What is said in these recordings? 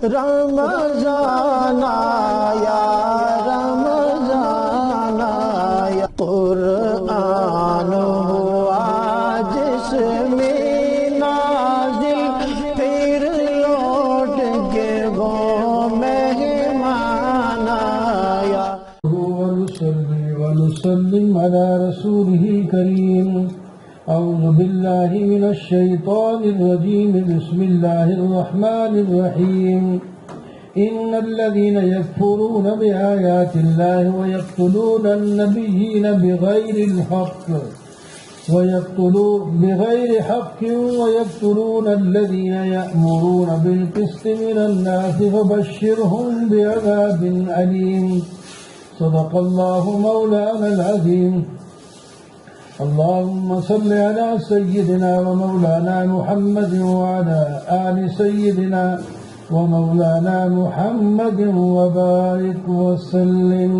رمضان آیا رمضان آیا، قرآن ہوا جس میں نازل، پھر لوٹ کے وہ مہمان آیا۔ ونصلي ونسلم على رسوله الكريم. أعوذ بالله من الشيطان الرجيم. بسم الله الرحمن الرحيم. إن الذين يكفرون بآيات الله ويقتلون النبيين بغير حق ويقتلون الذين يأمرون بالقسط من الناس فبشرهم بعذاب أليم. صدق الله مولانا العظيم. اللهم صل على سيدنا ومولانا محمد وعلى آل سيدنا ومولانا محمد وبارك وسلم.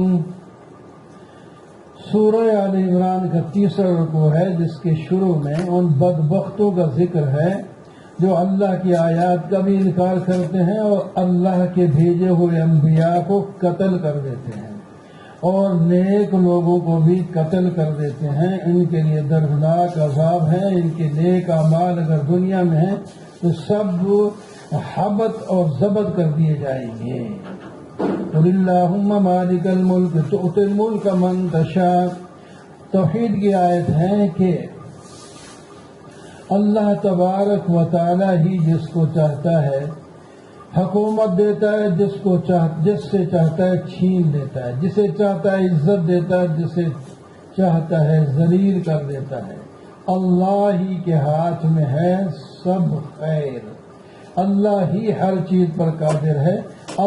سورہ آل عمران کا تیسرا رکوع ہے، جس کے شروع میں ان بدبختوں کا ذکر ہے جو اللہ کی آیات کا بھی انکار کرتے ہیں اور اللہ کے بھیجے ہوئے انبیاء کو قتل کر دیتے ہیں اور نیک لوگوں کو بھی قتل کر دیتے ہیں. ان کے لیے دردناک عذاب ہے. ان کے نیک اعمال اگر دنیا میں ہیں تو سب حبط اور ضبط کر دیے جائیں گے. قل اللہم مالک الملک تؤتی الملک من تشاء. توحید کی آیت ہے کہ اللہ تبارک و تعالی ہی جس کو چاہتا ہے حکومت دیتا ہے، جس سے چاہتا ہے چھین دیتا ہے، جسے چاہتا ہے عزت دیتا ہے، جسے چاہتا ہے ذلیل کر دیتا ہے. اللہ ہی کے ہاتھ میں ہے سب خیر. اللہ ہی ہر چیز پر قادر ہے.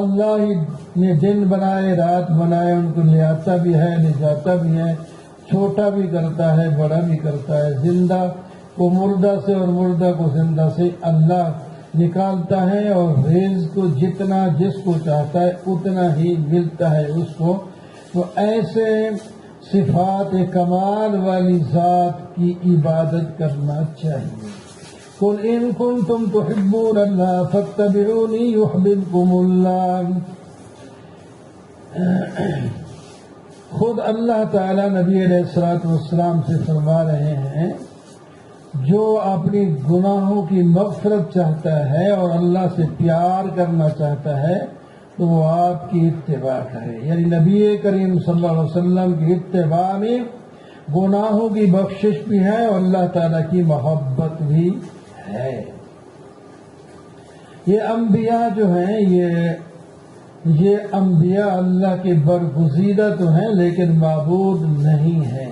اللہ ہی نے دن بنائے، رات بنائے، ان کو لے آتا بھی ہے، لے جاتا بھی ہے، چھوٹا بھی کرتا ہے، بڑا بھی کرتا ہے. زندہ کو مردہ سے اور مردہ کو زندہ سے اللہ نکالتا ہے اور رزق کو جتنا جس کو چاہتا ہے اتنا ہی ملتا ہے اس کو. تو ایسے صفات کمال والی ذات کی عبادت کرنا چاہیے. قل ان کنتم تحبون اللہ فاتبعونی یحببکم اللہ. خود اللہ تعالی نبی علیہ الصلوۃ والسلام سے فرما رہے ہیں جو اپنی گناہوں کی مغفرت چاہتا ہے اور اللہ سے پیار کرنا چاہتا ہے تو وہ آپ کی اتباع کرے. یعنی نبی کریم صلی اللہ علیہ وسلم کی اتباع میں گناہوں کی بخشش بھی ہے اور اللہ تعالیٰ کی محبت بھی ہے. یہ انبیاء جو ہیں یہ انبیاء اللہ کے برگزیدہ تو ہیں لیکن معبود نہیں ہیں.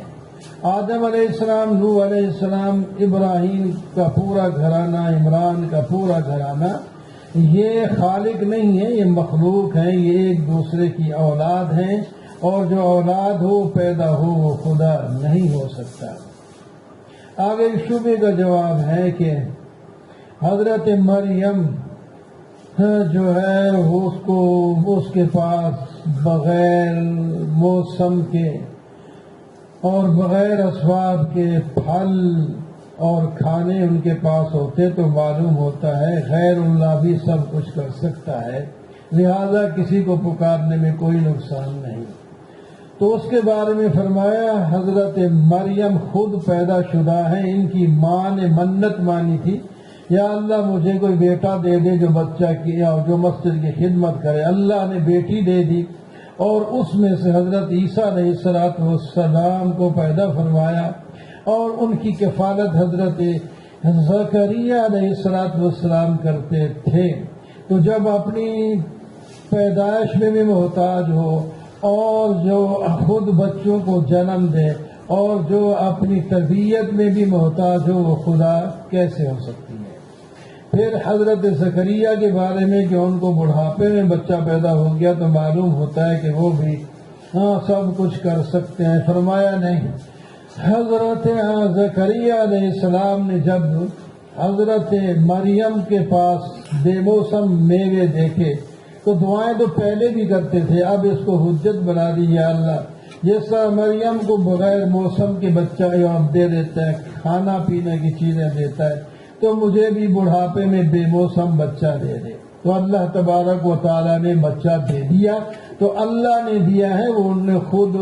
آدم علیہ السلام، نوح علیہ السلام، ابراہیم کا پورا گھرانہ، عمران کا پورا گھرانہ یہ خالق نہیں ہے، یہ مخلوق ہیں، یہ ایک دوسرے کی اولاد ہیں اور جو اولاد ہو پیدا ہو وہ خدا نہیں ہو سکتا. آگے شبے کا جواب ہے کہ حضرت مریم جو ہے اس کے پاس بغیر موسم کے اور بغیر اسباب کے پھل اور کھانے ان کے پاس ہوتے تو معلوم ہوتا ہے غیر اللہ بھی سب کچھ کر سکتا ہے، لہذا کسی کو پکارنے میں کوئی نقصان نہیں. تو اس کے بارے میں فرمایا حضرت مریم خود پیدا شدہ ہیں. ان کی ماں نے منت مانی تھی، یا اللہ مجھے کوئی بیٹا دے دے جو بچہ کیا اور جو مسجد کی خدمت کرے. اللہ نے بیٹی دے دی اور اس میں سے حضرت عیسیٰ علیہ السلام کو پیدا فرمایا اور ان کی کفالت حضرت زکریا علیہ السلام کرتے تھے. تو جب اپنی پیدائش میں بھی محتاج ہو اور جو خود بچوں کو جنم دے اور جو اپنی تربیت میں بھی محتاج ہو وہ خدا کیسے ہو سکتی ہے؟ پھر حضرت زکریا کے بارے میں کہ ان کو بڑھاپے میں بچہ پیدا ہو گیا تو معلوم ہوتا ہے کہ وہ بھی سب کچھ کر سکتے ہیں. فرمایا نہیں. حضرت زکریا علیہ السلام نے جب حضرت مریم کے پاس بے موسم میوے دیکھے تو دعائیں تو پہلے بھی کرتے تھے، اب اس کو حجت بنا دی. یا اللہ جس طرح مریم کو بغیر موسم کے بچہ دے دیتا ہے، کھانا پینے کی چیزیں دیتا ہے، تو مجھے بھی بڑھاپے میں بے موسم بچہ دے دے. تو اللہ تبارک و تعالیٰ نے بچہ دے دیا، تو اللہ نے دیا ہے، وہ انہوں نے خود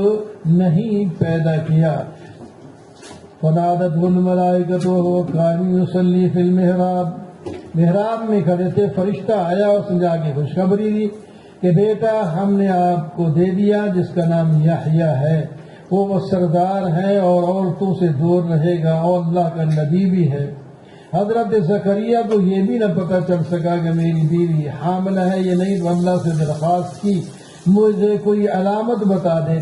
نہیں پیدا کیا۔ فنادته الملائکۃ وهو قائم یصلی فی المحراب، محراب میں کھڑے تھے، فرشتہ آیا اور سمجھا کے خوشخبری دی کہ بیٹا ہم نے آپ کو دے دیا جس کا نام یحییٰ ہے، وہ سردار ہے اور عورتوں سے دور رہے گا اور اللہ کا نبی بھی ہے۔ حضرت زکریا کو یہ بھی نہ پتہ چل سکا کہ میری بیوی حاملہ ہے یا نہیں، تو اللہ سے درخواست کی مجھے کوئی علامت بتا دے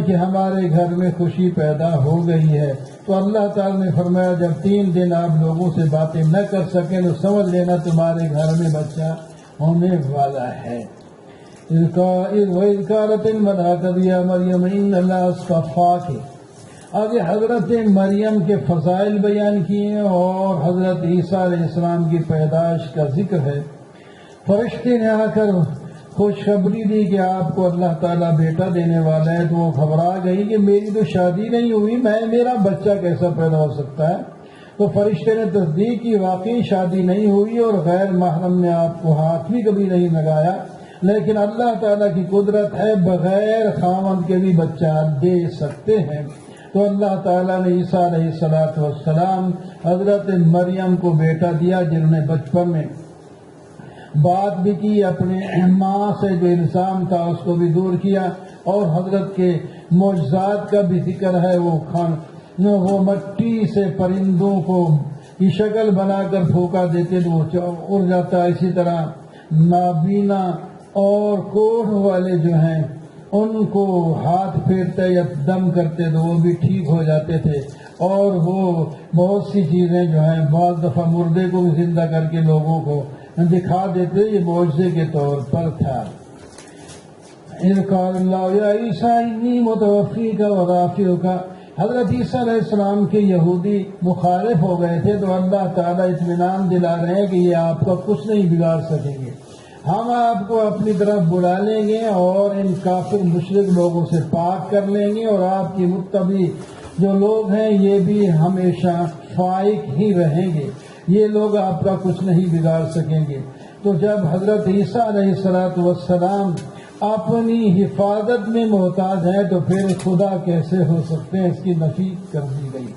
کہ ہمارے گھر میں خوشی پیدا ہو گئی ہے۔ تو اللہ تعالیٰ نے فرمایا جب 3 دن آپ لوگوں سے باتیں نہ کر سکیں تو سمجھ لینا تمہارے گھر میں بچہ ہونے والا ہے۔ وَإِذْ قَالَتِ الْمَلَائِكَةُ يَا مَرْيَمُ إِنَّ اللَّهَ اصْطَفَاكِ، آگے حضرت مریم کے فضائل بیان کیے اور حضرت عیسیٰ علیہ السلام کی پیدائش کا ذکر ہے۔ فرشتے نے آ کر خوشخبری دی کہ آپ کو اللہ تعالیٰ بیٹا دینے والا ہے، تو وہ گھبرا گئی کہ میری تو شادی نہیں ہوئی، میرا بچہ کیسا پیدا ہو سکتا ہے؟ تو فرشتے نے تصدیق کی واقعی شادی نہیں ہوئی اور غیر محرم نے آپ کو ہاتھ بھی کبھی نہیں لگایا، لیکن اللہ تعالیٰ کی قدرت ہے بغیر خاوند کے بھی بچہ دے سکتے ہیں۔ تو اللہ تعالیٰ نے عیسیٰ علیہ السلام حضرت مریم کو بیٹا دیا، جنہوں نے بچپن میں بات بھی کی، اپنے ماں سے جو الزام تھا اس کو بھی دور کیا، اور حضرت کے معجزات کا بھی ذکر ہے، وہ مٹی سے پرندوں کو کی شکل بنا کر پھونکا دیتے تو وہ اڑ جاتا، اسی طرح نابینا اور کوڑھ والے جو ہیں ان کو ہاتھ پھیرتے یا دم کرتے تو وہ بھی ٹھیک ہو جاتے تھے، اور وہ بہت سی چیزیں جو ہیں بعض دفعہ مردے کو بھی زندہ کر کے لوگوں کو دکھا دیتے، یہ معجزے کے طور پر تھا۔ اذ قال اللہ یا عیسیٰ انی متوفیک ورافعک، حضرت عیسیٰ علیہ السلام کے یہودی مخالف ہو گئے تھے، تو اللہ تعالیٰ اطمینان دلا رہے ہیں کہ یہ آپ کا کچھ نہیں بگاڑ سکیں گے، ہم آپ کو اپنی طرف بلا لیں گے اور ان کافر مشرک لوگوں سے پاک کر لیں گے، اور آپ کی متبع جو لوگ ہیں یہ بھی ہمیشہ فائق ہی رہیں گے، یہ لوگ آپ کا کچھ نہیں بگاڑ سکیں گے۔ تو جب حضرت عیسیٰ علیہ السلام اپنی حفاظت میں محتاج ہیں تو پھر خدا کیسے ہو سکتے ہیں، اس کی نفی کر دی گئی۔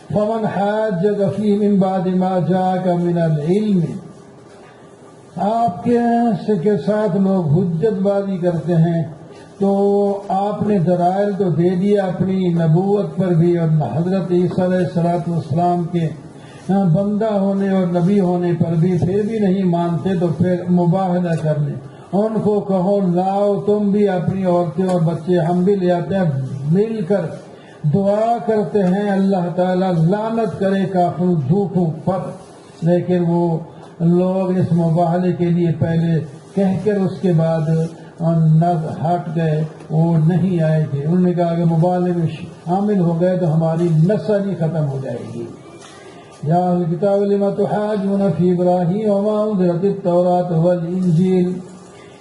فمن حاجک فیہ من بعد ما جاءک من العلم، آپ کے ساتھ لوگ حجت بازی کرتے ہیں، تو آپ نے دلائل تو دے دیا اپنی نبوت پر بھی، اور حضرت عیسیٰ علیہ السلام کے بندہ ہونے اور نبی ہونے پر بھی پھر بھی نہیں مانتے، تو پھر مباہلہ کر لیں، ان کو کہو لاؤ تم بھی اپنی عورتیں اور بچے، ہم بھی لے آتے ہیں، مل کر دعا کرتے ہیں اللہ تعالیٰ لعنت کرے کافر جھوٹوں پر۔ لیکن وہ لوگ اس مباہلے کے لیے پہلے کہہ کر اس کے بعد ہٹ گئے، وہ نہیں آئے تھے، انہوں نے کہا کہ مباہلے میں شامل ہو گئے تو ہماری نسل ہی ختم ہو جائے گی۔ یا اہل الکتاب لم تحاجون فی ابراہیم وما انزلت التوراۃ والانجیل،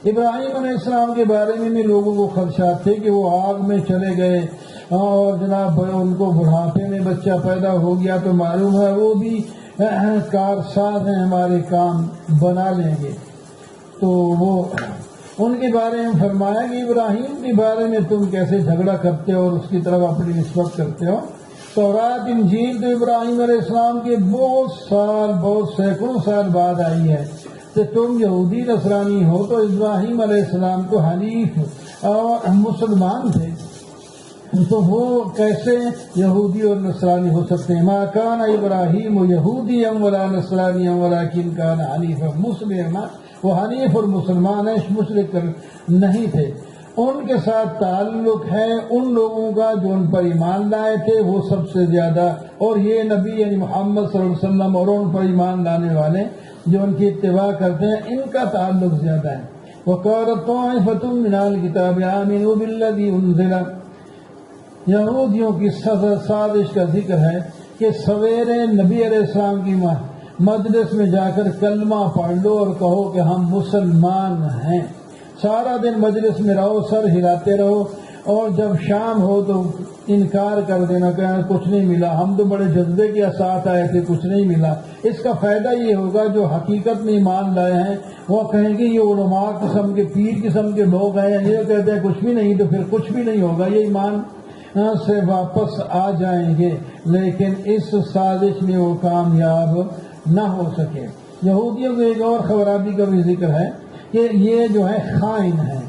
ابراہیم علیہ السلام کے بارے میں لوگوں کو خدشات تھے کہ وہ آگ میں چلے گئے اور جناب ان کو بڑھاپے میں بچہ پیدا ہو گیا، تو معلوم ہے وہ بھی کارساز ہیں، ہمارے کام بنا لیں گے۔ تو وہ ان کے بارے میں فرمایا کہ ابراہیم کے بارے میں تم کیسے جھگڑا کرتے ہو اور اس کی طرف اپنی نسبت کرتے ہو؟ تورات انجیل تو ابراہیم علیہ السلام کے بہت سینکڑوں سال بعد آئی ہے، تو تم یہودی نصرانی ہو، تو ابراہیم علیہ السلام کو حنیف اور مسلمان تھے، تو وہ کیسے یہودی اور نصرانی ہو سکتے ہیں؟ ما کان ابراہیم یہودیا ولا نصرانیا ولکن کان حنیفا مسلما، وہ حنیف اور مسلمان ہیں، مشرک نہیں تھے۔ ان کے ساتھ تعلق ہے ان لوگوں کا جو ان پر ایمان لائے تھے، وہ سب سے زیادہ، اور یہ نبی یعنی محمد صلی اللہ علیہ وسلم اور ان پر ایمان لانے والے جو ان کی اتباع کرتے ہیں، ان کا تعلق زیادہ ہے۔ وَقَالَتْ طَائِفَةٌ مِنَ أَهْلِ الْكِتَابِ آمِنُوا بِالَّذِي أُنزِلَ، یہودیوں کی سازش کا ذکر ہے کہ سویرے نبی علیہ السلام کی مجلس میں جا کر کلمہ پڑھ لو اور کہو کہ ہم مسلمان ہیں، سارا دن مجلس میں رہو، سر ہلاتے رہو اور جب شام ہو تو انکار کر دینا، کہنا کچھ نہیں ملا، ہم تو بڑے جذبے کے ساتھ آئے تھے، کچھ نہیں ملا۔ اس کا فائدہ یہ ہوگا جو حقیقت میں ایمان لائے ہیں وہ کہیں گے یہ علماء قسم کے پیر قسم کے لوگ ہیں، یہ کہتے ہیں کچھ بھی نہیں، تو پھر کچھ بھی نہیں ہوگا، یہ ایمان سے واپس آ جائیں گے، لیکن اس سازش میں وہ کامیاب نہ ہو سکے۔ یہودیوں کو ایک اور خرابی کا بھی ذکر ہے کہ یہ جو ہے خائن ہیں۔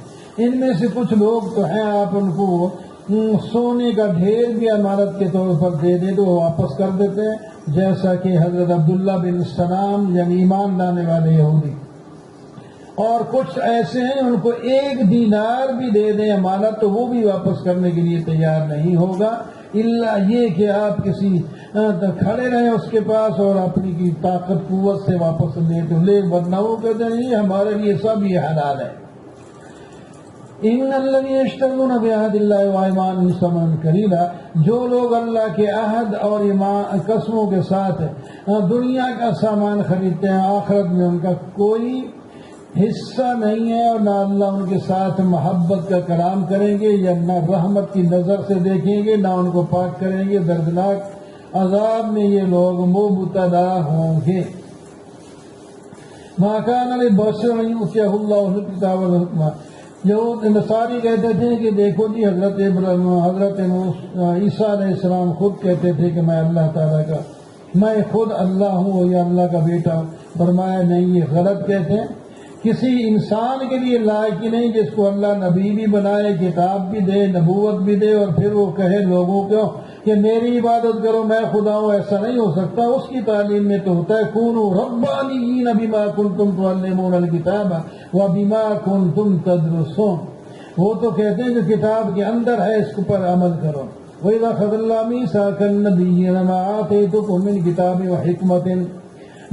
ان میں سے کچھ لوگ تو ہیں آپ ان کو سونے کا ڈھیر بھی امانت کے طور پر دے دیں تو وہ واپس کر دیتے ہیں، جیسا کہ حضرت عبداللہ بن سلام یعنی ایمان لانے والے یہودی۔ اور کچھ ایسے ہیں ان کو 1 دینار بھی دے دیں امانت تو وہ بھی واپس کرنے کے لیے تیار نہیں ہوگا، الا یہ کہ آپ کسی کھڑے رہیں اس کے پاس اور اپنی کی طاقت قوت سے واپس لے تو لے، ورنہ وہ کہتے ہیں نہیں ہمارے لیے سب یہ حلال ہے۔ ان الذین یشترون بعہد اللہ وایمانہم ثمنا قلیلا، جو لوگ اللہ کے عہد اور قسموں کے ساتھ دنیا کا سامان خریدتے ہیں، آخرت میں ان کا کوئی حصہ نہیں ہے، اور نہ اللہ ان کے ساتھ محبت کا کلام کریں گے یا نہ رحمت کی نظر سے دیکھیں گے، نہ ان کو پاک کریں گے، دردناک عذاب میں یہ لوگ مبتلا ہوں گے۔ ما کان لبشر ان یؤتیہ اللہ الکتاب والحکمہ، جو نصاری کہتے تھے کہ دیکھو جی حضرت عیسیٰ علیہ السلام خود کہتے تھے کہ میں اللہ تعالیٰ کا، میں خود اللہ ہوں یا اللہ کا بیٹا ہوں، فرمایا نہیں یہ غلط کہتے ہیں، کسی انسان کے لیے لائق ہی نہیں جس کو اللہ نبی بھی بنائے، کتاب بھی دے، نبوت بھی دے، اور پھر وہ کہے لوگوں کو کہ میری عبادت کرو میں خدا ہوں، ایسا نہیں ہو سکتا۔ اس کی تعلیم میں تو ہوتا ہے کونوا ربانیین بما کنتم تعلمون الکتاب وبما کنتم تدرسون، وہ تو کہتے ہیں جو کتاب کے اندر ہے اس پر عمل کرو۔ وَإِذَا أَخَذَ اللَّهُ مِيثَاقَ النَّبِيِّينَ مَا آتَيْتُكُم مِّن كِتَابٍ وَحِكْمَةٍ،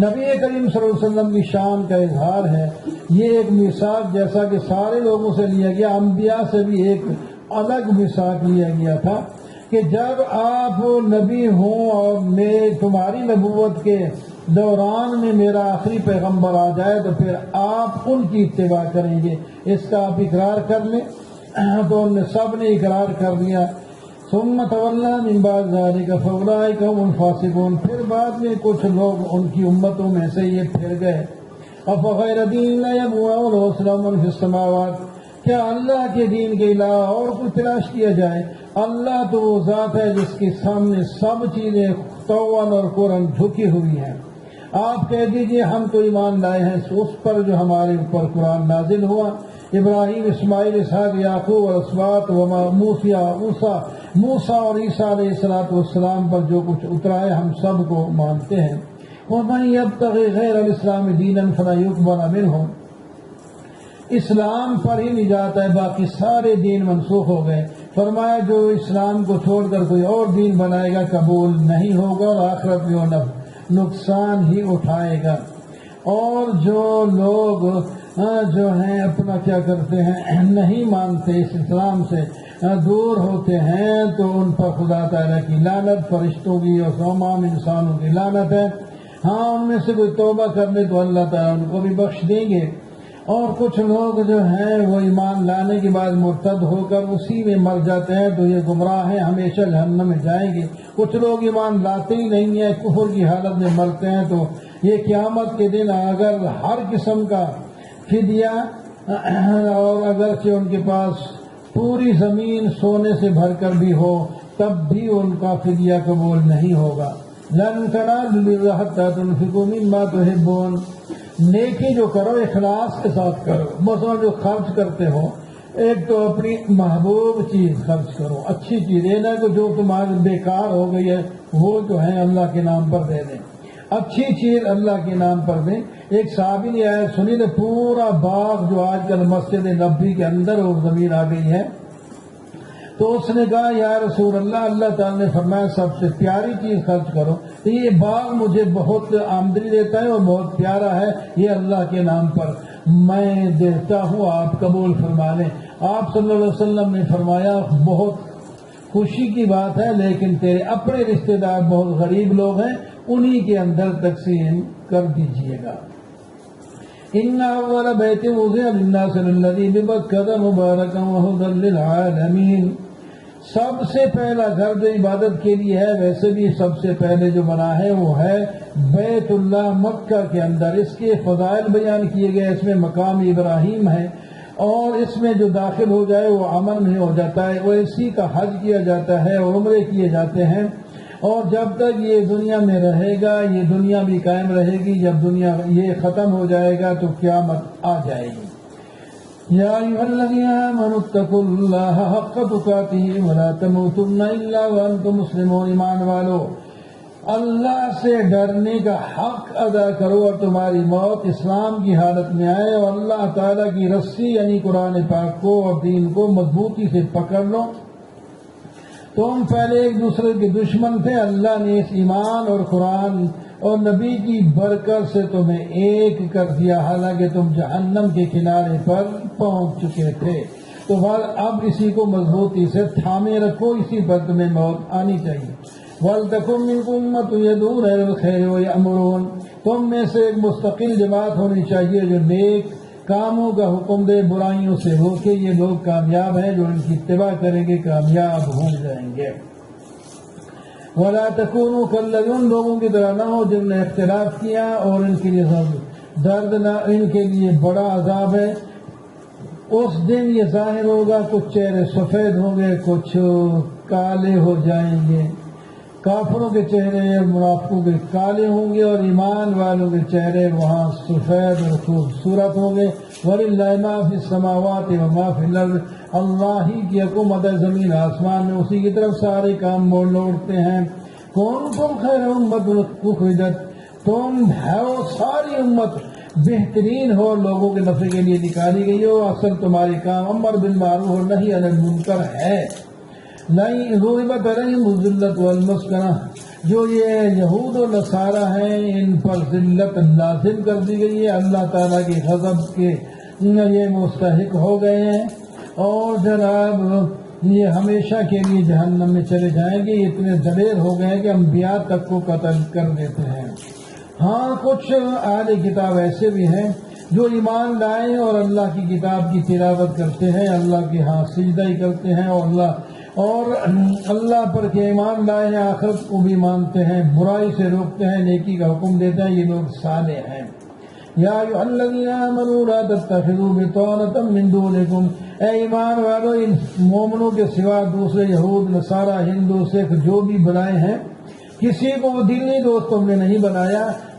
نبی کریم صلی اللہ علیہ وسلم کی شان کا اظہار ہے۔ یہ ایک میثاق جیسا کہ سارے لوگوں سے لیا گیا، انبیاء سے بھی ایک الگ میثاق لیا گیا تھا کہ جب آپ نبی ہوں اور میں تمہاری نبوت کے دوران میں میرا آخری پیغمبر آ جائے تو پھر آپ ان کی اتباع کریں گے، اس کا آپ اقرار کر لیں۔ تو ان سب نے اقرار کر دیا۔ ثم تولى من بعد ذلك فاولئك هم الفاسقون، پھر بعد میں کچھ لوگ ان کی امتوں میں سے یہ پھر گئے۔ افغیر دین اللہ یبغون وله اسلام فی السماوات، کیا اللہ کے دین کے علاوہ اور کچھ تلاش کیا جائے؟ اللہ تو وہ ذات ہے جس کے سامنے سب چیزیں طوعاً اور قرآن جھکی ہوئی ہیں۔ آپ کہہ دیجئے ہم تو ایمان لائے ہیں اس پر جو ہمارے اوپر قرآن نازل ہوا، ابراہیم، اسماعیل، اسحاق، یعقوب اور اسباط موسیٰ اور عیسیٰ علیہ السلام پر جو کچھ اترا ہے ہم سب کو مانتے ہیں۔ وَمَن يَبْتَغِ غَيْرَ الْإِسْلَامِ دِينًا فَلَن يُقْبَلَ مِنْهُ، اسلام پر ہی نجات ہے، باقی سارے دین منسوخ ہو گئے۔ فرمایا جو اسلام کو چھوڑ کر کوئی اور دین بنائے گا قبول نہیں ہوگا اور آخرت میں وہ نقصان ہی اٹھائے گا۔ اور جو لوگ جو ہیں اپنا کیا کرتے ہیں نہیں مانتے، اس اسلام سے دور ہوتے ہیں تو ان پر خدا تعالیٰ کی لعنت، فرشتوں کی اور تمام انسانوں کی لعنت ہے۔ ہاں ان میں سے کوئی توبہ کر لے تو اللہ تعالیٰ ان کو بھی بخش دیں گے۔ اور کچھ لوگ جو ہیں وہ ایمان لانے کے بعد مرتد ہو کر اسی میں مر جاتے ہیں تو یہ گمراہ ہیں، ہمیشہ جہنم میں جائیں گے۔ کچھ لوگ ایمان لاتے ہی نہیں ہیں، کفر کی حالت میں مرتے ہیں تو یہ قیامت کے دن اگر ہر قسم کا فدیہ اور اگرچہ ان کے پاس پوری زمین سونے سے بھر کر بھی ہو تب بھی ان کا فدیہ قبول نہیں ہوگا۔ لَن تَنَالُوا الْبِرَّ حَتَّىٰ تُنْفِقُوا مِمَّا تُحِبُّونَ، نیکی جو کرو اخلاص کے ساتھ کرو، مثلا جو خرچ کرتے ہو ایک تو اپنی محبوب چیز خرچ کرو، اچھی چیز، یہ نہ کہ جو تمہاری بیکار ہو گئی ہے وہ جو ہے اللہ کے نام پر دے دیں، اچھی چیز اللہ کے نام پر دیں۔ ایک صحابی نے آیا سنی نے پورا باغ جو آج کل مسجد نبوی کے اندر وہ زمین آ گئی ہے، تو اس نے کہا یا رسول اللہ، اللہ تعالیٰ نے فرمایا سب سے پیاری چیز خرچ کرو، تو یہ باغ مجھے بہت آمدنی دیتا ہے اور بہت پیارا ہے، یہ اللہ کے نام پر میں دیتا ہوں، آپ قبول فرما لیں۔ آپ صلی اللہ علیہ وسلم نے فرمایا بہت خوشی کی بات ہے، لیکن تیرے اپنے رشتہ دار بہت غریب لوگ ہیں، انہی کے اندر تقسیم کر دیجئے گا۔ ان اول بیت وضع للناس للذی ببکۃ مبارکا وہدی للعالمین، سب سے پہلا گھر جو عبادت کے لیے ہے، ویسے بھی سب سے پہلے جو بنا ہے وہ ہے بیت اللہ مکہ کے اندر۔ اس کے فضائل بیان کیے گئے، اس میں مقام ابراہیم ہے، اور اس میں جو داخل ہو جائے وہ امن میں ہو جاتا ہے، وہ اسی کا حج کیا جاتا ہے اور عمرے کیے جاتے ہیں، اور جب تک یہ دنیا میں رہے گا یہ دنیا بھی قائم رہے گی، جب دنیا یہ ختم ہو جائے گا تو قیامت آ جائے گی۔ یا ایھا الذین آمنوا اتقوا اللہ حق تقاتہ ولا تموتن الا وانتم مسلمون، ایمان والو اللہ سے ڈرنے کا حق ادا کرو اور تمہاری موت اسلام کی حالت میں آئے، اور اللہ تعالیٰ کی رسی یعنی قرآن پاک کو اور دین کو مضبوطی سے پکڑ لو۔ تم پہلے ایک دوسرے کے دشمن تھے، اللہ نے اس ایمان اور قرآن اور نبی کی برکت سے تمہیں ایک کر دیا، حالانکہ تم جہنم کے کنارے پر پہنچ چکے تھے، تو اب اسی کو مضبوطی سے تھامے رکھو، اسی پر تمہیں موت آنی چاہیے۔ وَلْتَكُن مِّنكُمْ أُمَّةٌ يَدْعُونَ إِلَى الْخَيْرِ وَيَأْمُرُونَ، تم میں سے ایک مستقل جماعت ہونی چاہیے جو نیک کاموں کا حکم دے، برائیوں سے روکے، یہ لوگ کامیاب ہیں، جو ان کی اتباع کریں گے کامیاب ہو جائیں گے۔ وَلَا تَكُونُوا كَالَّذِينَ، ان لوگوں کی طرح نہ ہو جن نے اختلاف کیا اور ان کے لیے دردناک، ان کے لیے بڑا عذاب ہے۔ اس دن یہ ظاہر ہوگا، کچھ چہرے سفید ہوں گے، کچھ کالے ہو جائیں گے، کافروں کے چہرے منافقوں کے کالے ہوں گے اور ایمان والوں کے چہرے وہاں سفید اور خوبصورت ہوں گے۔ وَلِلَّهِ مَا فِي السَّمَاوَاتِ وَمَا فِي الْأَرْضِ، اللہ ہی کی حکومت ہے زمین آسمان میں، اسی کی طرف سارے کام موڑ لوٹتے ہیں۔ كُنتُمْ خَيْرَ أُمَّةٍ أُخْرِجَتْ، تم ہو ساری امت بہترین ہو، لوگوں کے نفع کے لیے نکالی گئی ہو، اصل تمہاری کام امر بالمعروف اور نہی عن المنکر ہے۔ ضربت علیہم الذلۃ والمسکنہ، جو یہ یہود و نصارہ ہیں ان پر ذلت لازم کر دی گئی ہے، اللہ تعالیٰ کے غضب کے یہ مستحق ہو گئے ہیں، اور جناب یہ ہمیشہ کے لیے جہنم میں چلے جائیں گے، اتنے دلیر ہو گئے ہیں کہ انبیاء تک کو قتل کر دیتے ہیں۔ ہاں کچھ اہل کتاب ایسے بھی ہیں جو ایمان لائے اور اللہ کی کتاب کی تلاوت کرتے ہیں، اللہ کے ہاں سجدہ ہی کرتے ہیں، اور اللہ پر کے ایمان لائے ہیں، آخرت کو بھی مانتے ہیں، برائی سے روکتے ہیں، نیکی کا حکم دیتے ہیں، یہ لوگ صالح ہیں۔ یا ایھا الذین آمنوا لا تتخذوا بطانۃ من دونکم، اے ایمان والو ان مومنوں کے سوا دوسرے یہود نصارہ ہندو سکھ جو بھی بنائے ہیں، کسی کو وہ دلی دوست تم نے نہیں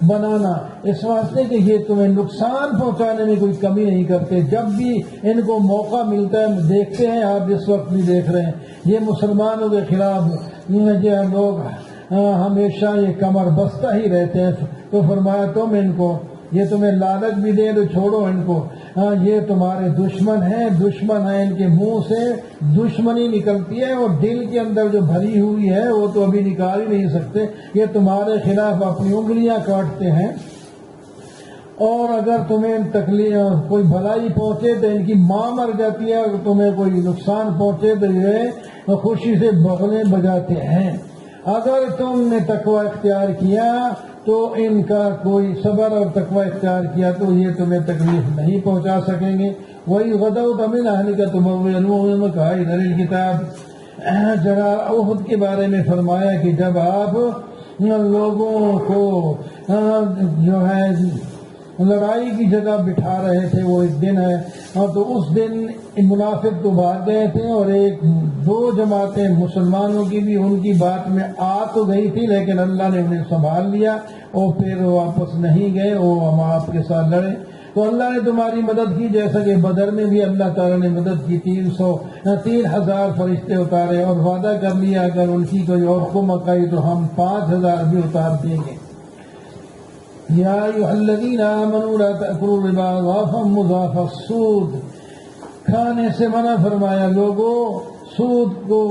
بنانا، اس واسطے کہ یہ تمہیں نقصان پہنچانے میں کوئی کمی نہیں کرتے۔ جب بھی ان کو موقع ملتا ہے، دیکھتے ہیں آپ اس وقت بھی دیکھ رہے ہیں، یہ مسلمانوں کے خلاف یہ لوگ ہمیشہ یہ کمر بستہ ہی رہتے ہیں، تو فرمایا تم ان کو، یہ تمہیں لالچ بھی دے تو چھوڑو ان کو، یہ تمہارے دشمن ہیں، ان کے منہ سے دشمنی نکلتی ہے اور دل کے اندر جو بھری ہوئی ہے وہ تو ابھی نکال ہی نہیں سکتے، یہ تمہارے خلاف اپنی انگلیاں کاٹتے ہیں، اور اگر تمہیں تکلیف کوئی بھلائی پہنچے تو ان کی ماں مر جاتی ہے، اگر تمہیں کوئی نقصان پہنچے تو یہ خوشی سے بغلیں بجاتے ہیں۔ اگر تم نے تقوی اختیار کیا تو ان کا کوئی صبر اور تقوی اختیار کیا تو یہ تمہیں تکلیف نہیں پہنچا سکیں گے۔ وَإِذْ غَدَوْتَ مِنْ أَهْلِكَ تُبَوِّئُ الْمُؤْمِنِينَ لِلْكِتَابِ، ذرا احد کے بارے میں فرمایا کہ جب آپ لوگوں کو جو ہے لڑائی کی جگہ بٹھا رہے تھے، وہ ایک دن ہے، تو اس دن منافق تو بھاگ گئے تھے، اور دو جماعتیں مسلمانوں کی بھی ان کی بات میں آ تو گئی تھی، لیکن اللہ نے انہیں سنبھال لیا اور پھر واپس نہیں گئے، وہ ہم آپ کے ساتھ لڑے، تو اللہ نے تمہاری مدد کی، جیسا کہ بدر میں بھی اللہ تعالیٰ نے مدد کی، 3,000 فرشتے اتارے، اور وعدہ کر لیا اگر ان کی کوئی اور قوت آئی تو ہم 5,000 بھی اتار دیں گے۔ یا ایھا الذین آمنوا لا تأکلوا الربا اضعافا مضاعفا، سود کھانے سے منع فرمایا، لوگوں سود کو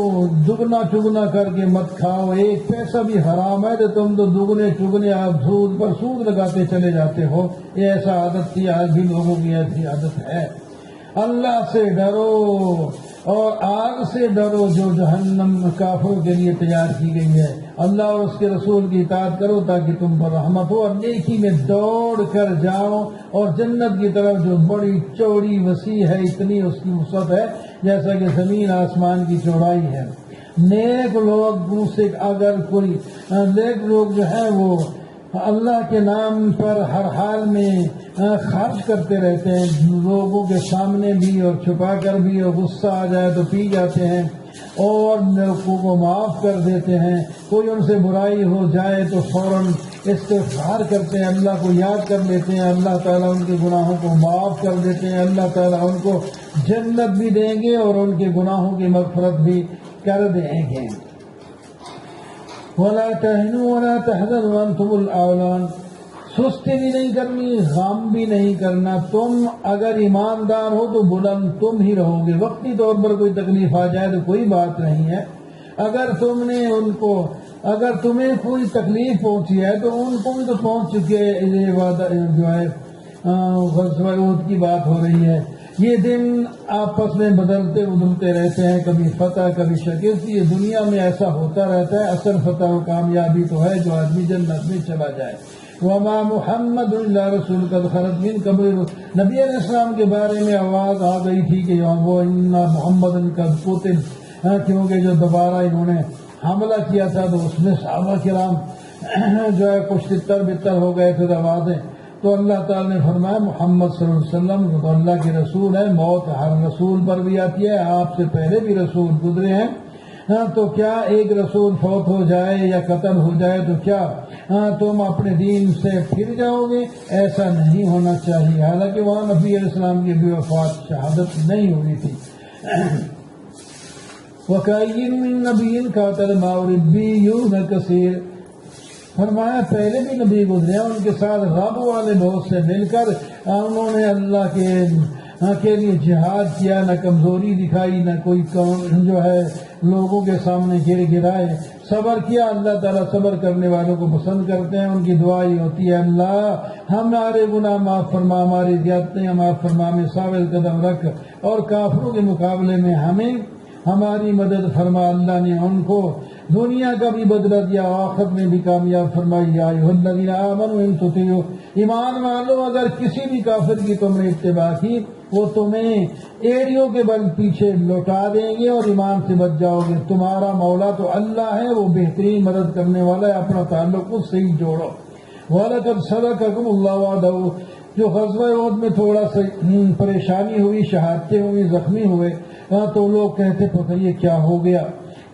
دگنا چگنا کر کے مت کھاؤ، ایک پیسہ بھی حرام ہے تو تم تو دگنے چگنے آپ سود پر سود لگاتے چلے جاتے ہو، یہ ایسا عادت تھی، آج بھی لوگوں کی ایسی عادت ہے۔ اللہ سے ڈرو، اور آگ سے ڈرو جو جہنم کافروں کے لیے تیار کی گئی ہے. اللہ اور اس کے رسول کی اطاعت کرو تاکہ تم پر رحمت ہو, اور نیکی میں دوڑ کر جاؤ, اور جنت کی طرف جو بڑی چوڑی وسیع ہے, اتنی اس کی وسعت ہے جیسا کہ زمین آسمان کی چوڑائی ہے. نیک لوگ جو ہیں وہ اللہ کے نام پر ہر حال میں خرچ کرتے رہتے ہیں, لوگوں کے سامنے بھی اور چھپا کر بھی, اور غصہ آ جائے تو پی جاتے ہیں, اور لوگوں کو معاف کر دیتے ہیں. کوئی ان سے برائی ہو جائے تو فوراً استغفار کرتے ہیں, اللہ کو یاد کر لیتے ہیں, اللہ تعالیٰ ان کے گناہوں کو معاف کر دیتے ہیں, اللہ تعالیٰ ان کو جنت بھی دیں گے اور ان کے گناہوں کی مغفرت بھی کر دیں گے. وَلَا تَهِنُوا وَلَا تَحْزَنُوا وَأَنْتُمُ الْأَعْلَوْنَ, سستی بھی نہیں کرنی, غم بھی نہیں کرنا. تم اگر ایماندار ہو تو بلند تم ہی رہو گے. وقتی طور پر کوئی تکلیف آ جائے تو کوئی بات نہیں ہے. اگر تمہیں کوئی تکلیف پہنچی ہے تو ان کو بھی تو پہنچ چکے. یہ وعدہ جو ہے غزوہ احد کی بات ہو رہی ہے. یہ دن آپس میں بدلتے بدلتے رہتے ہیں, کبھی فتح کبھی شکست. یہ دنیا میں ایسا ہوتا رہتا ہے. اصل فتح و کامیابی تو ہے جو آدمی جنت میں چلا جائے. وما محمد اللہ رسول قد خلت من قبل, نبی علیہ السلام کے بارے میں آواز آ گئی تھی کہ وہ محمد قد قتل, کیونکہ جو دوبارہ انہوں نے حملہ کیا تھا تو اس میں صحابہ کرام جو ہے کچھ تتر بتر ہو گئے تھے آوازیں. تو اللہ تعالی نے فرمایا محمد صلی اللہ علیہ وسلم تو اللہ کے رسول ہے, موت ہر رسول پر بھی آتی ہے, آپ سے پہلے بھی رسول گزرے ہیں. تو کیا ایک رسول فوت ہو جائے یا قتل ہو جائے تو کیا تم اپنے دین سے پھر جاؤ گے؟ ایسا نہیں ہونا چاہیے. حالانکہ وہاں نبی علیہ السلام کی بھی وفات شہادت نہیں ہوئی تھی. وَكَأَيٍّ مِّن نَّبِيٍّ قَاتَلَ مَعَهُ رِبِّيُّونَ كَثِيرٌ, فرمایا پہلے بھی نبی گزرے, ان کے ساتھ رب والے بہت سے مل کر انہوں نے اللہ کے لیے جہاد کیا, نہ کمزوری دکھائی, نہ کوئی جو ہے لوگوں کے سامنے گرائے, صبر کیا. اللہ تعالیٰ صبر کرنے والوں کو پسند کرتے ہیں. ان کی دعا ہی ہوتی ہے اللہ ہمارے گناہ معاف فرما, ہماری زیادتیاں معاف فرما, میں ثابت قدم رکھ, اور کافروں کے مقابلے میں ہماری مدد فرما. اللہ نے ان کو دنیا کا بھی بدلہ دیا, آخرت میں بھی کامیاب فرمائی. یا ایھا الذین آمنوا ان تطیعوا, ایمان والو اگر کسی بھی کافر کی تم نے اتباع کی وہ تمہیں ایڑیوں کے بل پیچھے لوٹا دیں گے اور ایمان سے بچ جاؤ گے. تمہارا مولا تو اللہ ہے, وہ بہترین مدد کرنے والا ہے, اپنا تعلق اس سے ہی جوڑو. وَلَقَدْ صَدَقَكُمُ اللَّهُ وَعْدَهُ, جو غزوہ احد میں تھوڑا سا پریشانی ہوئی, شہادتیں ہوئی, زخمی ہوئے, تو لوگ کہتے پتہ یہ کیا ہو گیا.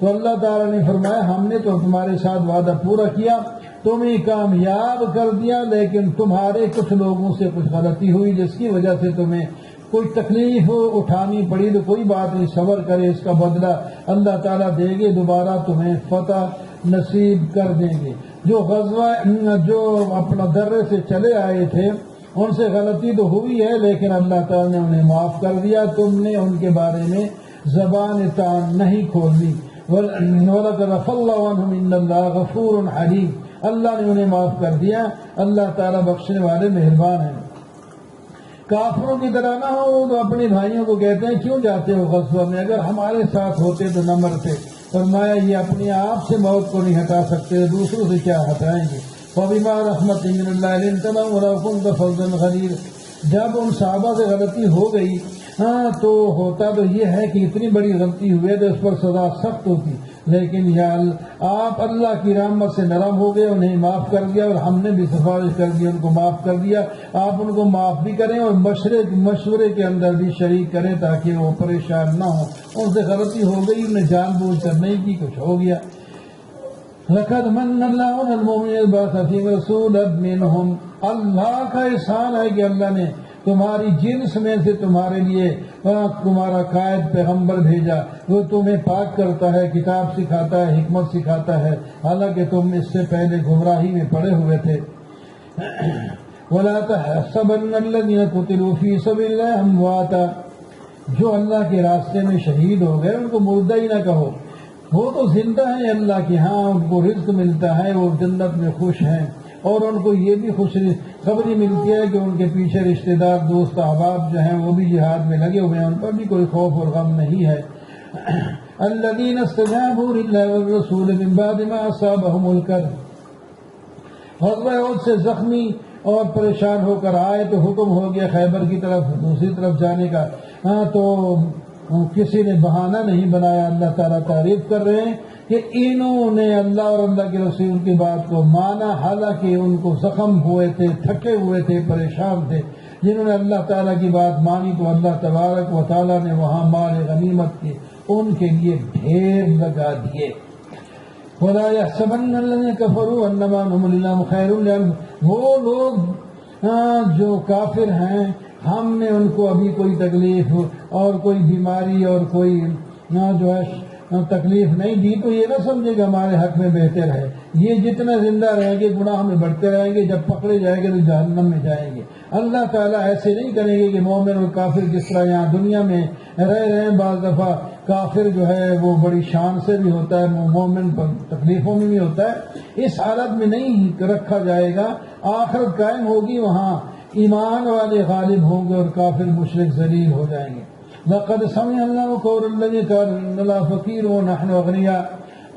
تو اللہ تعالیٰ نے فرمایا ہم نے تو تمہارے ساتھ وعدہ پورا کیا, تمہیں کامیاب کر دیا, لیکن تمہارے کچھ لوگوں سے کچھ غلطی ہوئی جس کی وجہ سے تمہیں کوئی تکلیف اٹھانی پڑی. تو کوئی بات نہیں, صبر کرے, اس کا بدلہ اللہ تعالیٰ دے گے, دوبارہ تمہیں فتح نصیب کر دیں گے. جو اپنا درے سے چلے آئے تھے ان سے غلطی تو ہوئی ہے, لیکن اللہ تعالیٰ نے انہیں معاف کر دیا. تم نے ان کے بارے میں زبان تان نہیں کھولنی. وَلَقَدْ عَفَا اللَّهُ عَنْهُمْ إِنَّ اللَّهَ غَفُورٌ حَلِيمٌ, اللہ نے انہیں معاف کر دیا, اللہ تعالیٰ بخشنے والے مہربان ہیں. کافروں کی طرح نہ ہو تو اپنے بھائیوں کو کہتے ہیں کیوں جاتے ہو غزوہ میں, اگر ہمارے ساتھ ہوتے تو نہ مرتے. فرمایا یہ اپنے آپ سے موت کو نہیں ہٹا سکتے, دوسروں سے کیا ہٹائیں گے. فَبِمَا رَحْمَةٍ مِّنَ اللَّهِ لِنتَ لَهُمْ وَلَوْ كُنتَ فَظًّا غَلِيظَ, جب ان صحابہ سے غلطی ہو گئی تو ہوتا تو یہ ہے کہ اتنی بڑی غلطی ہوئی تو اس پر سزا سخت ہوتی, لیکن یا آپ اللہ کی رحمت سے نرم ہو گئے, انہیں معاف کر دیا, اور ہم نے بھی سفارش کر دی ان کو معاف کر دیا. آپ ان کو معاف بھی کریں اور مشورے کے اندر بھی شریک کریں تاکہ وہ پریشان نہ ہوں. ان سے غلطی ہو گئی, انہیں جان بوجھ کر نہیں کی, کچھ ہو گیا. لَقَدْ مَنَّ اللَّهُ عَلَى الْمُؤْمِنِينَ إِذْ بَعَثَ فِيهِمْ رَسُولًا مِّنْهُمْ, اللہ کا احسان ہے کہ اللہ نے تمہاری جنس میں سے تمہارے لیے تمہارا قائد پیغمبر بھیجا, وہ تمہیں پاک کرتا ہے, کتاب سکھاتا ہے, حکمت سکھاتا ہے, حالانکہ تم اس سے پہلے گمراہی میں پڑے ہوئے تھے. وَلَا تَحْسَبَنَّ الَّذِينَ قُتِلُوا فِي سَبِيلِ اللَّهِ أَمْوَاتًا, جو اللہ کے راستے میں شہید ہو گئے ان کو مردہ ہی نہ کہو, وہ تو زندہ ہیں اللہ کے ہاں, ان کو رزق ملتا ہے, وہ جنت میں خوش ہیں, اور ان کو یہ بھی خوش خبری ملتی ہے کہ ان کے پیچھے رشتہ دار, دوست, احباب جو ہیں وہ بھی جہاد میں لگے ہوئے ہیں, ان پر بھی کوئی خوف اور غم نہیں ہے. الذين استجابوا لله والرسول من بعد ما اصابهم الكرب. غزوہ احد سے زخمی اور پریشان ہو کر آئے تو حکم ہو گیا خیبر کی طرف دوسری طرف جانے کا. تو کسی نے بہانہ نہیں بنایا. اللہ تعالیٰ تعریف کر رہے ہیں کہ انہوں نے اللہ اور اللہ کے رسول کی بات کو مانا، حالانکہ ان کو زخم ہوئے تھے، تھکے ہوئے تھے، پریشان تھے. جنہوں نے اللہ تعالیٰ کی بات مانی تو اللہ تبارک و تعالیٰ نے وہاں مال غنیمت کے ان کے لیے ڈھیر لگا دیے. وَلَا يَحْسَبَنَّ الَّذِينَ كَفَرُوا أَنَّمَا نُمْلِي لَهُمْ خَيْرٌ لَهُمْ. وہ لوگ جو کافر ہیں ہم نے ان کو ابھی کوئی تکلیف اور کوئی بیماری اور کوئی جو ہے تکلیف نہیں دی تو یہ نہ سمجھے کہ ہمارے حق میں بہتر ہے. یہ جتنا زندہ رہیں گے گناہ میں بڑھتے رہیں گے، جب پکڑے جائیں گے تو جہنم میں جائیں گے. اللہ تعالیٰ ایسے نہیں کریں گے کہ مومن اور کافر جس طرح یہاں دنیا میں رہ رہے ہیں. بعض دفعہ کافر جو ہے وہ بڑی شان سے بھی ہوتا ہے، مومن پر تکلیفوں میں بھی ہوتا ہے. اس حالت میں نہیں رکھا جائے گا. آخرت قائم ہوگی، وہاں ایمان والے غالب ہوں گے اور کافر مشرک ذلیل ہو جائیں گے. لقد سمع الله قول الذين قالوا ان الله فقير ونحن اغنياء.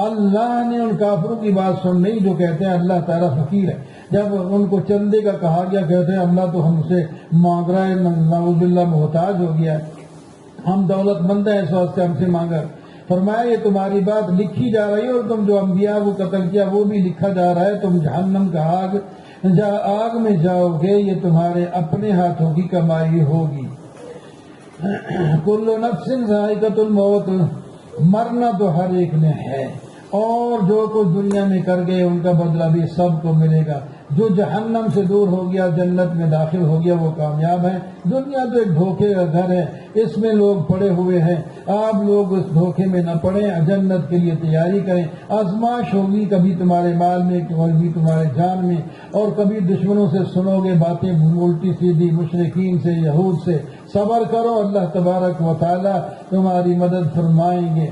اللہ نے ان کافروں کی بات سن لی جو کہتے ہیں اللہ تعالیٰ فقیر ہے. جب ان کو چندے کا کہا گیا کہتے ہیں اللہ تو ہم سے مانگ رہا ہے، نعوذ باللہ محتاج ہو گیا ہے، ہم دولت مند ہیں اس واسطے ہم سے مانگا. فرمایا یہ تمہاری بات لکھی جا رہی ہے اور تم جو انبیاء کو قتل کیا وہ بھی لکھا جا رہا ہے. تم جہنم کا آگ میں جاؤ گے، یہ تمہارے اپنے ہاتھوں کی کمائی ہوگی. کل نفس ذائقۃ الموت. مرنا تو ہر ایک نے ہے، اور جو کچھ دنیا میں کر گئے ان کا بدلہ بھی سب کو ملے گا. جو جہنم سے دور ہو گیا جنت میں داخل ہو گیا وہ کامیاب ہے. دنیا تو ایک دھوکے کا گھر ہے، اس میں لوگ پڑے ہوئے ہیں. آپ لوگ اس دھوکے میں نہ پڑیں، جنت کے لیے تیاری کریں. آزمائش ہوگی، کبھی تمہارے مال میں، کبھی تمہارے جان میں، اور کبھی دشمنوں سے سنو گے باتیں الٹی سیدھی، مشرکین سے، یہود سے. صبر کرو، اللہ تبارک و تعالی تمہاری مدد فرمائیں گے.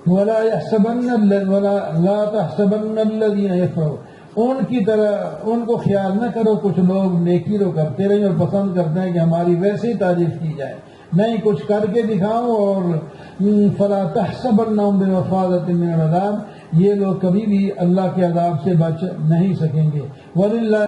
ولا تحسبن الذين يفرحون. ان کی طرح ان کو خیال نہ کرو کچھ لوگ نیکی رو کرتے رہیں اور پسند کرتے ہیں کہ ہماری ویسے ہی تعریف کی جائے. نہیں، کچھ کر کے دکھاؤں. اور فلا تحسبنهم بمفازة من العذاب. یہ لوگ کبھی بھی اللہ کے عذاب سے بچ نہیں سکیں گے. وللہ